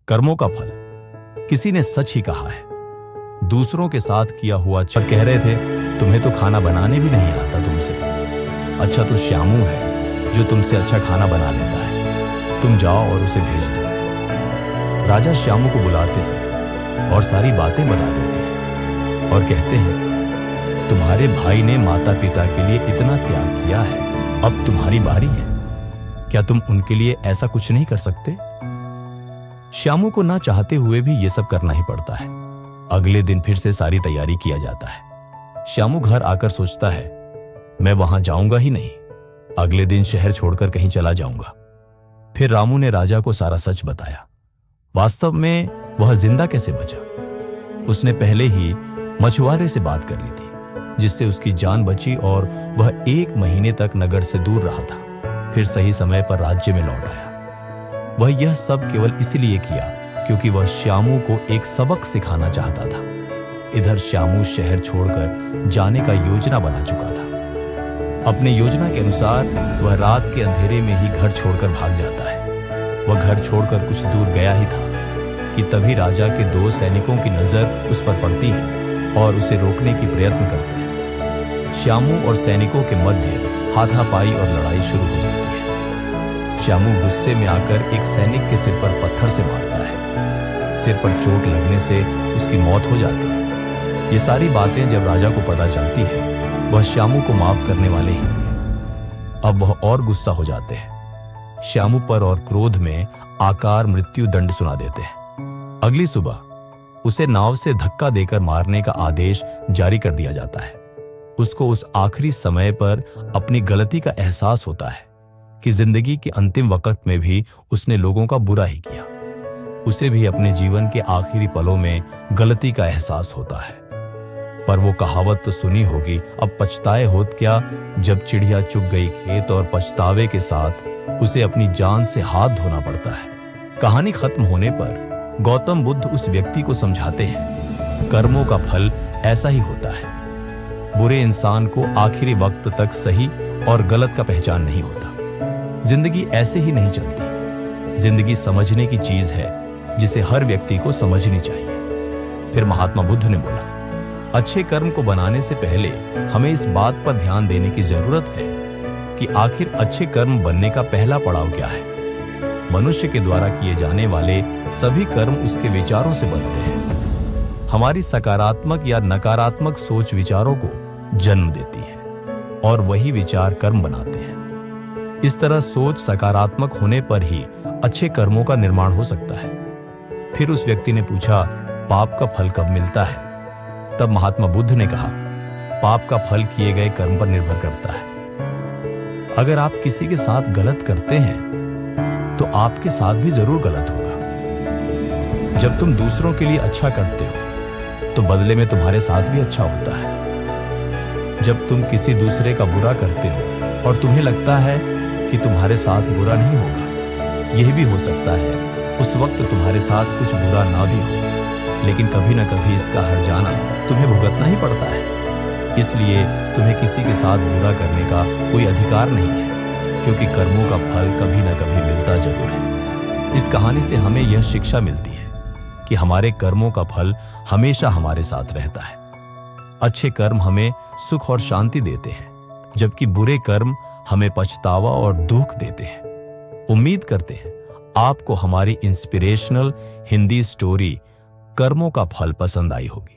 कर्मों का फल। किसी ने सच ही कहा है। दूसरों के साथ किया हुआ कह रहे थे, तुम्हें तो खाना बनाने भी नहीं आता तुमसे। अच्छा तो श्यामू है जो तुमसे अच्छा खाना बना लेता है, तुम जाओ और उसे भेज दो। राजा श्यामू को बुलाते हैं और सारी बातें बता देते हैं और कहते हैं, तुम्हारे भाई ने माता पिता के लिए इतना त्याग किया है, अब तुम्हारी बारी है। क्या तुम उनके लिए ऐसा कुछ नहीं कर सकते? श्यामू को ना चाहते हुए भी ये सब करना ही पड़ता है। अगले दिन फिर से सारी तैयारी किया जाता है। श्यामू घर आकर सोचता है, मैं वहां जाऊंगा ही नहीं, अगले दिन शहर छोड़कर कहीं चला जाऊंगा। फिर रामू ने राजा को सारा सच बताया। वास्तव में वह जिंदा कैसे बचा? उसने पहले ही मछुआरे से बात कर ली थी, जिससे उसकी जान बची और वह 1 महीने तक नगर से दूर रहा था। फिर सही समय पर राज्य में लौट आया। वह यह सब केवल इसलिए किया क्योंकि वह श्यामू को एक सबक सिखाना चाहता था। इधर श्यामू शहर छोड़कर जाने का योजना बना चुका था। अपने योजना के अनुसार वह रात के अंधेरे में ही घर छोड़कर भाग जाता है। वह घर छोड़कर कुछ दूर गया ही था कि तभी राजा के 2 सैनिकों की नजर उस पर पड़ती है और उसे रोकने की प्रयत्न करते हैं। श्यामू और सैनिकों के मध्य हाथापाई और लड़ाई शुरू हो जाती है। श्यामू गुस्से में आकर एक सैनिक के सिर पर पत्थर से मारता है। सिर पर चोट लगने से उसकी मौत हो जाती है। ये सारी बातें जब राजा को पता चलती है, वह श्यामू को माफ करने वाले ही अब वह और गुस्सा हो जाते हैं श्यामू पर और क्रोध में आकार मृत्यु दंड सुना देते हैं। अगली सुबह उसे नाव से धक्का देकर मारने का आदेश जारी कर दिया जाता है। उसको उस आखिरी समय पर अपनी गलती का एहसास होता है कि जिंदगी के अंतिम वक्त में भी उसने लोगों का बुरा ही किया। उसे भी अपने जीवन के आखिरी पलों में गलती का एहसास होता है। पर वो कहावत तो सुनी होगी, अब पछताए होत क्या, जब चिड़िया चुग गई खेत, और पछतावे के साथ उसे अपनी जान से हाथ धोना पड़ता है। कहानी खत्म होने पर गौतम बुद्ध उस व्यक्ति को समझाते हैं, कर्मों का फल ऐसा ही होता है। बुरे इंसान को आखिरी वक्त तक सही और गलत का पहचान नहीं होता। जिंदगी ऐसे ही नहीं चलती। जिंदगी समझने की चीज है जिसे हर व्यक्ति को समझनी चाहिए। फिर महात्मा बुद्ध ने बोला, अच्छे कर्म को बनाने से पहले हमें इस बात पर ध्यान देने की जरूरत है कि आखिर अच्छे कर्म बनने का पहला पड़ाव क्या है। मनुष्य के द्वारा किए जाने वाले सभी कर्म उसके विचारों से बनते हैं। हमारी सकारात्मक या नकारात्मक सोच विचारों को जन्म देती है और वही विचार कर्म बनाते हैं। इस तरह सोच सकारात्मक होने पर ही अच्छे कर्मों का निर्माण हो सकता है। फिर उस व्यक्ति ने पूछा, पाप का फल कब मिलता है? तब महात्मा बुद्ध ने कहा, पाप का फल किए गए कर्म पर निर्भर करता है। अगर आप किसी के साथ गलत करते हैं तो आपके साथ भी जरूर गलत होगा। जब तुम दूसरों के लिए अच्छा करते हो तो बदले में तुम्हारे साथ भी अच्छा होता है। जब तुम किसी दूसरे का बुरा करते हो और तुम्हें लगता है कि तुम्हारे साथ बुरा नहीं होगा, यह भी हो सकता है उस वक्त तुम्हारे साथ कुछ बुरा ना भी हो, लेकिन कभी ना कभी इसका हर्जाना तुम्हें भुगतना ही पड़ता है। इसलिए तुम्हें किसी के साथ बुरा करने का कोई अधिकार नहीं है, क्योंकि कर्मों का फल कभी ना कभी मिलता जरूर है। इस कहानी से हमें यह शिक्षा मिलती है कि हमारे कर्मों का फल हमेशा हमारे साथ रहता है। अच्छे कर्म हमें सुख और शांति देते हैं, जबकि बुरे कर्म हमें पछतावा और दुख देते हैं। उम्मीद करते हैं आपको हमारी इंस्पिरेशनल हिंदी स्टोरी कर्मों का फल पसंद आई होगी।